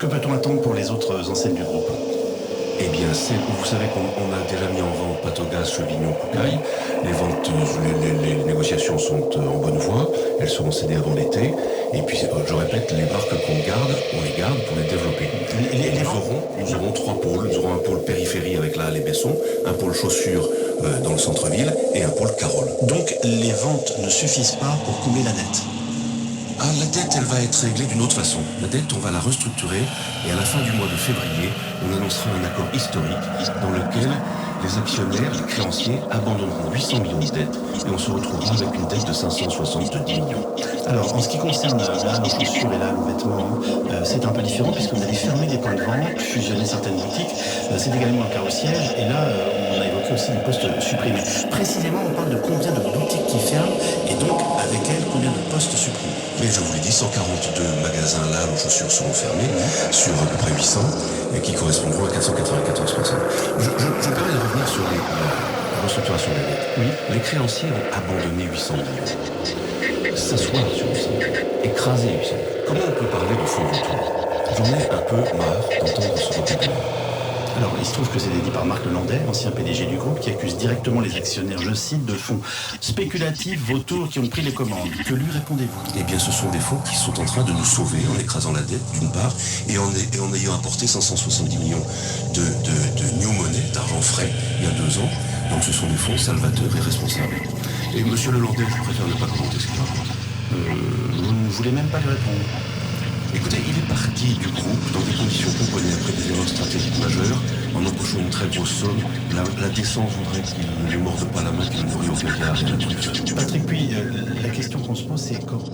Que peut-on attendre pour les autres enseignes du groupe? Eh bien, vous savez qu'on a déjà mis en vente Patogaz, Chevignon, Poucaille. Les ventes, les négociations sont en bonne voie. Elles seront cédées avant l'été. Et puis, je répète, les marques qu'on garde, on les garde pour les développer. Nous aurons trois pôles. Nous aurons un pôle périphérie avec la Halle et Besson, un pôle chaussures dans le centre-ville et un pôle Carole. Donc les ventes ne suffisent pas pour combler la dette? Ah, la dette, elle va être réglée d'une autre façon. La dette, on va la restructurer et à la fin du mois de février, on annoncera un accord historique dans lequel les actionnaires, les créanciers, abandonneront 800 millions de dettes et on se retrouvera avec une dette de 570 millions. Alors en ce qui concerne là nos chaussures et là nos vêtements, c'est un peu différent puisque vous allez fermer des points de vente, fusionner certaines boutiques. C'est également un cas au siège et là on a évoqué aussi des postes supprimés. Précisément on parle de combien de boutiques qui ferment et donc avec elles combien de postes supprimés. Mais je vous l'ai dit, 142 magasins là aux chaussures seront fermés sur à peu près 800 et qui correspondront à 494 personnes. Je me permets de revenir sur la restructuration des dettes. Oui. Les créanciers ont abandonné 800 millions. S'asseoir sur 800 millions. Écraser 800 millions. Comment on peut parler de fonds de retour? J'en ai un peu marre d'entendre ce vocabulaire. Alors, il se trouve que c'est dit par Marc Lelandais, ancien PDG du groupe, qui accuse directement les actionnaires, je cite, de fonds spéculatifs, vautours qui ont pris les commandes. Que lui répondez-vous? Eh bien, ce sont des fonds qui sont en train de nous sauver en écrasant la dette, d'une part, et en ayant apporté 570 millions de new money, d'argent frais, il y a 2 ans. Donc, ce sont des fonds salvateurs et responsables. Et monsieur Lelandais, je préfère ne pas commenter ce qu'il raconte. Vous ne voulez même pas lui répondre? Écoutez, il est parti du groupe dans des conditions compromis après des erreurs stratégiques majeures, en empochant une très grosse somme. La décence voudrait qu'il ne lui morde pas la main, qu'il ne nourrit aucun gars. Patrick, puis la question qu'on se pose, c'est comment?